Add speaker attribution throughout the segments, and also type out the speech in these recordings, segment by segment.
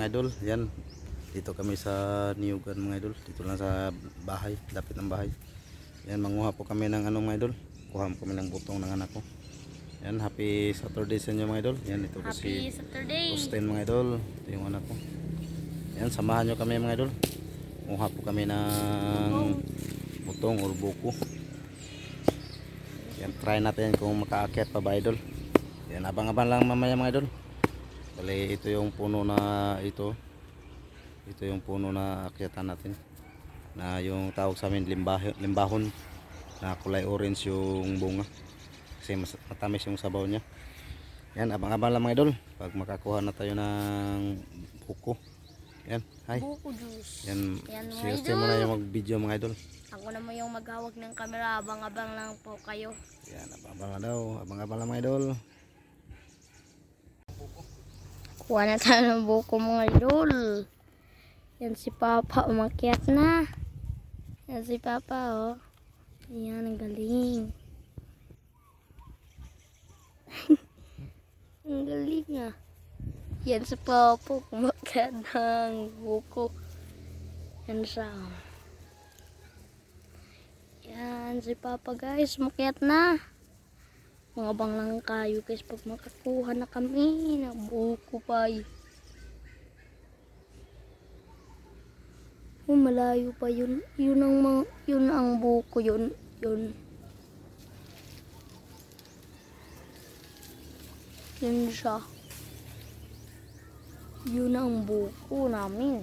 Speaker 1: mga idol. Yan. Dito kami sa Niyugan mga idol. Dito lang sa bahay, lapit ng bahay. Yan, manguha po kami ng ano mga idol. Kuha po kami ng butong ng anak ko. Yan, happy Saturday sa inyo mga idol. Yan, ito po si Austin mga idol. Ito yung anak ko. Yan, samahan nyo kami mga idol. Manguha po kami ng butong or buko. Yan, try natin kung makaakyat pa ba idol. Yan, abang-abang lang mamaya mga idol. Bali, ito yung puno na ito. Ito yung puno na akyatan natin. Na yung tawag sa amin limbahon. Na kulay orange yung bunga. Kasi matamis yung sabaw niya. Yan, abang-abang lang mga idol. Pag makakuha na tayo ng buko. Yan, hi.
Speaker 2: Buko juice.
Speaker 1: Yan,
Speaker 2: Yan mga
Speaker 1: si Austin
Speaker 2: idol.
Speaker 1: mo na yung mag-video mga idol.
Speaker 2: Ako naman yung maghawak ng camera. Abang-abang lang po kayo.
Speaker 1: Yan, abang-abang lang daw. Abang-abang lang mga idol.
Speaker 2: Kuha na tayo ng buko mga idol. Yan si Papa, umakyat na. Yan si Papa, oh. Ayan, ang galing. Ang galing ah. Yan si Papa, umakyat ng buko. Yan siya. Oh. Yan si Papa guys, umakyat na. Mga bang lang kayo guys pag makakuha na kami ng buko pa eh. Oh, malayo pa yun. Yun ang buko yun. Yun siya. Yun ang buko namin.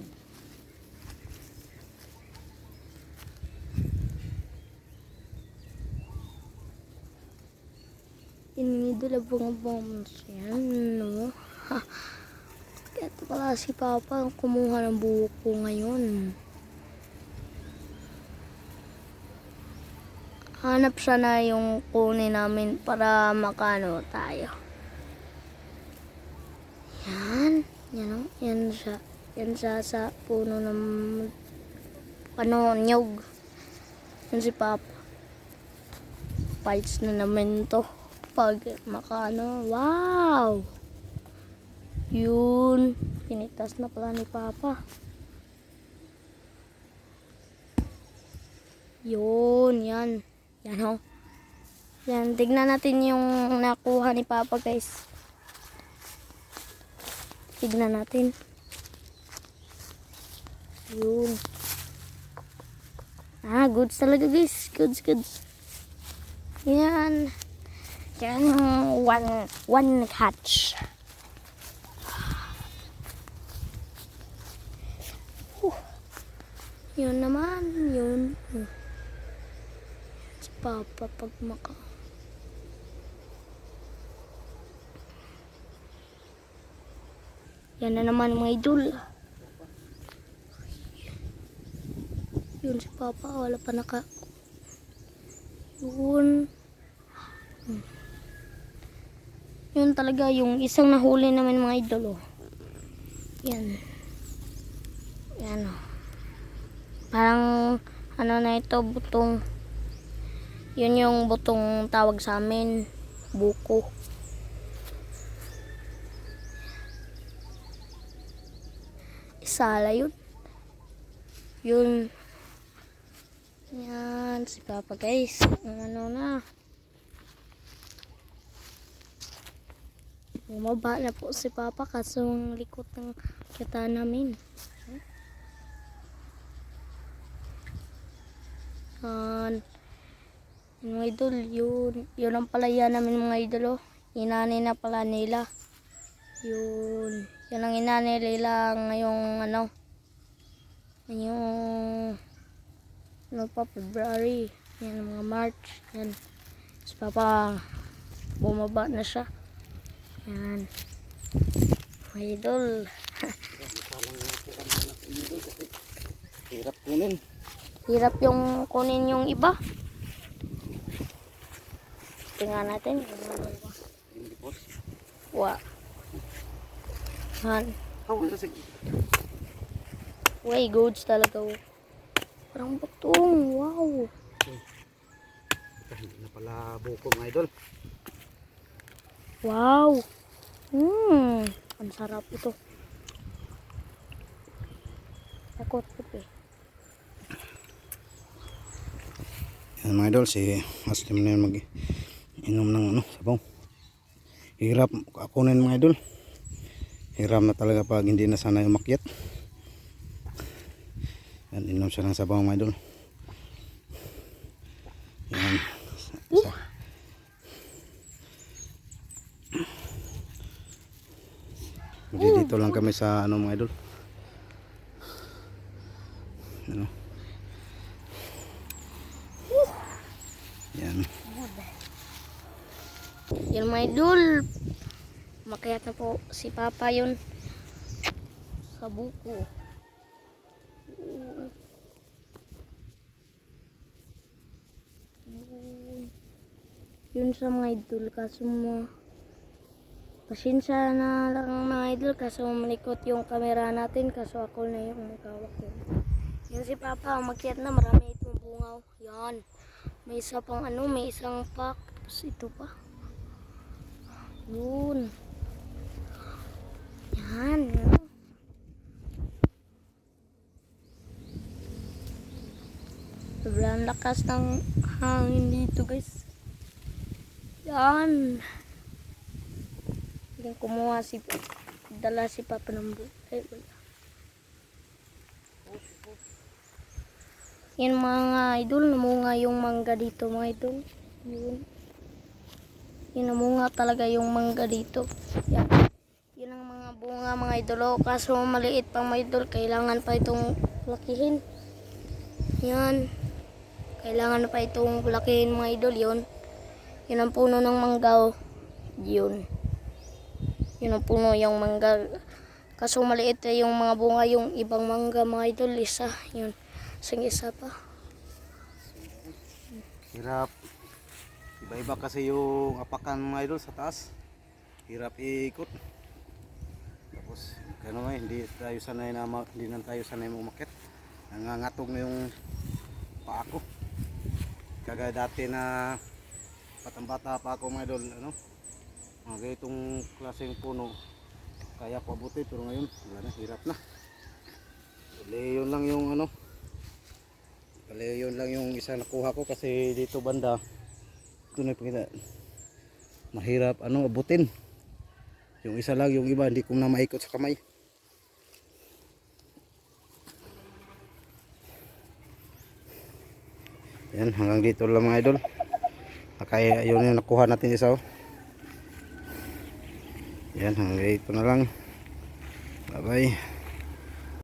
Speaker 2: Inidol abang-abang yan, no? Ha. Kaya pala si Papa ang kumuha ng buko ngayon. Hanap siya na yung kunin namin para makano tayo. Yan. Yan o. Yan siya. Yan siya sa puno ng nyog. Yan si Papa. Fights na naman to. Pag makano. Wow! Yun. Pinitas na pala ni Papa. Yun. Yan. Yan o. Yan. Tignan natin yung nakuha ni Papa guys. Tignan natin. Yun. Ah, goods talaga guys. Goods. Yan. Yan. One catch. Yun naman. Yun. Si Papa pag maka. Yan na naman mga idol. Yun si Papa. Wala pa naka. Yun. Yun talaga yung isang nahuli namin mga idol. Oh. Yan. Yan o. Parang ano na ito, butong. Yun yung butong tawag sa amin, buko. Isala yun. Yun. Yan, si Papa guys. Ano na. Bumaba na po si Papa kaso ang likot ng kita namin. Mga idol, yun ang palaya namin mga idol. Oh. Inani na pala nila. Yun ang inani nila ngayong pa February. Yan mga March. Yan. Si Papa bumaba na siya. Yan. Mga idol.
Speaker 1: Hirap kunin.
Speaker 2: Hirap yung kunin yung iba. Tingnan natin. Wa. Han. Way goods talaga. Parang butong. Wow.
Speaker 1: Hindi na pala buko mga idol.
Speaker 2: Wow. Ang sarap ito. Takot po eh.
Speaker 1: Yan mga idol, si Aslim na yun mag-inom ng sabaw. Hirap akunin mga idol. Hirap na talaga pag hindi na sanay umakyat. Yan, inom siya ng sabaw mga idol. Yan. Dito lang kami sa mga idol. Ano? Yan.
Speaker 2: Yan mga idol. Makayat na po si Papa yun. Sa buko. Yun sa mga idol. Kaso mo, pasensya na lang mga idol. Kaso malikot yung camera natin. Kaso ako na yung magkawak yun. Yan si Papa. Umakyat na. Marami itong bungaw. Yan. May isa pang may isang pack. Tapos ito pa. Yun. Yan. Sobrang lakas ng hangin dito guys. Yan. Yan kumuha dala si Papa ng ay wala. Yan mga idol, namunga yung mangga dito mga idol. Yun. Yan namunga talaga yung mangga dito. Yan. Yun ang mga bunga mga idol. Kaso maliit pang mga idol, kailangan pa itong lakihin. Yan. Kailangan pa itong lakihin mga idol. Yun. Yun ang puno ng mangga. Yun. Yun ang puno yung mangga. Kaso maliit yung mga bunga, yung ibang mangga mga idol. Isa. Yun. Isa pa.
Speaker 1: Hirap. Iba-iba kasi yung apakan mga idol sa taas. Hirap ikot. Tapos gano'n nga, hindi na tayo sanay umakyat. Nangangatog na yung paa ko. Kagaya dati na patang-bata pa ako mga idol, mga ganitong klaseng puno kaya pabuti, pero ngayon wala na, hirap na. Yun lang yung isa nakuha ko kasi dito banda ito na ipakita, mahirap abutin. Yung isa lang, yung iba hindi ko na maikot sa kamay. Yan, hanggang dito lang mga idol. Kaya yun yung nakuha natin isa. Yan, hanggang dito na lang. Bye bye.